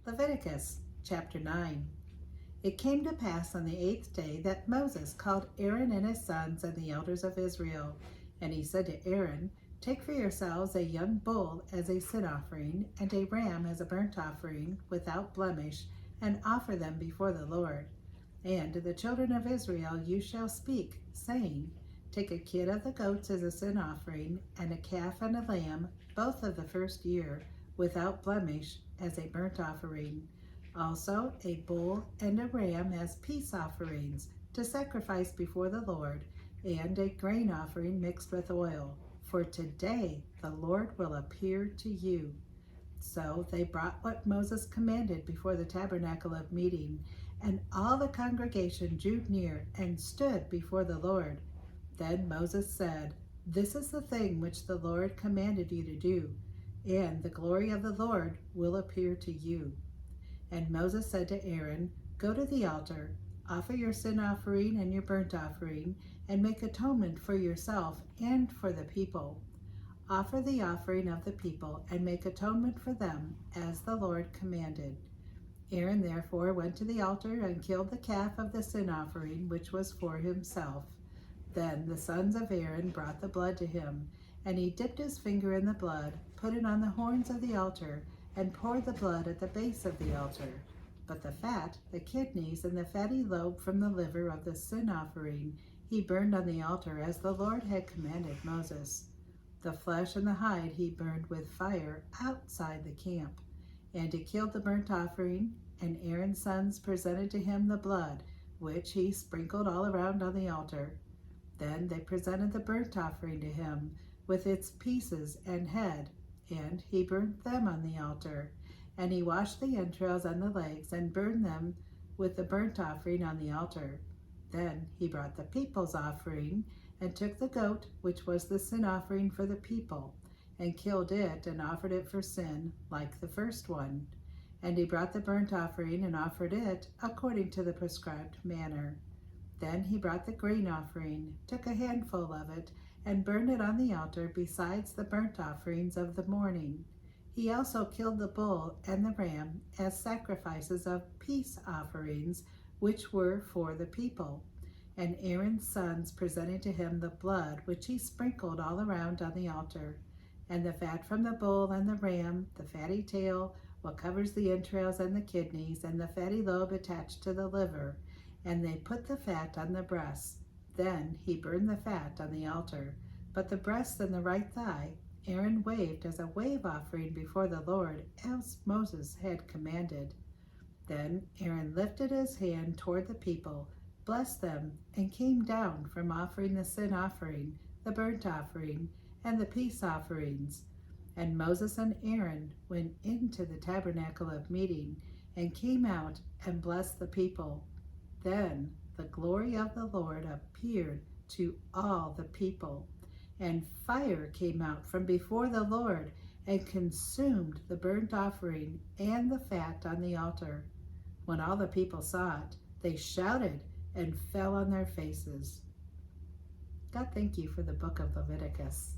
Leviticus chapter 9. It came to pass on the 8th day that Moses called Aaron and his sons and the elders of Israel. And he said to Aaron, Take for yourselves a young bull as a sin offering, and a ram as a burnt offering, without blemish, and offer them before the Lord. And to the children of Israel you shall speak, saying, Take a kid of the goats as a sin offering, and a calf and a lamb, both of the first year, without blemish, as a burnt offering. Also a bull and a ram as peace offerings, to sacrifice before the Lord, and a grain offering mixed with oil. For today the Lord will appear to you. So they brought what Moses commanded before the tabernacle of meeting, and all the congregation drew near and stood before the Lord. Then Moses said, This is the thing which the Lord commanded you to do, and the glory of the Lord will appear to you. And Moses said to Aaron, Go to the altar, offer your sin offering and your burnt offering, and make atonement for yourself and for the people. Offer the offering of the people, and make atonement for them, as the Lord commanded. Aaron therefore went to the altar and killed the calf of the sin offering, which was for himself. Then the sons of Aaron brought the blood to him, and he dipped his finger in the blood, put it on the horns of the altar, and poured the blood at the base of the altar. But the fat, the kidneys, and the fatty lobe from the liver of the sin offering he burned on the altar, as the Lord had commanded Moses. The flesh and the hide he burned with fire outside the camp. And he killed the burnt offering, and Aaron's sons presented to him the blood, which he sprinkled all around on the altar. Then they presented the burnt offering to him, with its pieces and head, and he burnt them on the altar. And he washed the entrails and the legs, and burned them with the burnt offering on the altar. Then he brought the people's offering, and took the goat, which was the sin offering for the people, and killed it, and offered it for sin, like the first one. And he brought the burnt offering, and offered it according to the prescribed manner. Then he brought the grain offering, took a handful of it, and burned it on the altar besides the burnt offerings of the morning. He also killed the bull and the ram as sacrifices of peace offerings, which were for the people. And Aaron's sons presented to him the blood, which he sprinkled all around on the altar, and the fat from the bull and the ram, the fatty tail, what covers the entrails and the kidneys, and the fatty lobe attached to the liver, and they put the fat on the breasts. Then he burned the fat on the altar, but the breast and the right thigh Aaron waved as a wave offering before the Lord, as Moses had commanded. Then Aaron lifted his hand toward the people, blessed them, and came down from offering the sin offering, the burnt offering, and the peace offerings. And Moses and Aaron went into the tabernacle of meeting, and came out and blessed the people. Then the glory of the Lord appeared to all the people, and fire came out from before the Lord, and consumed the burnt offering and the fat on the altar. When all the people saw it, they shouted and fell on their faces. God, thank you for the book of Leviticus.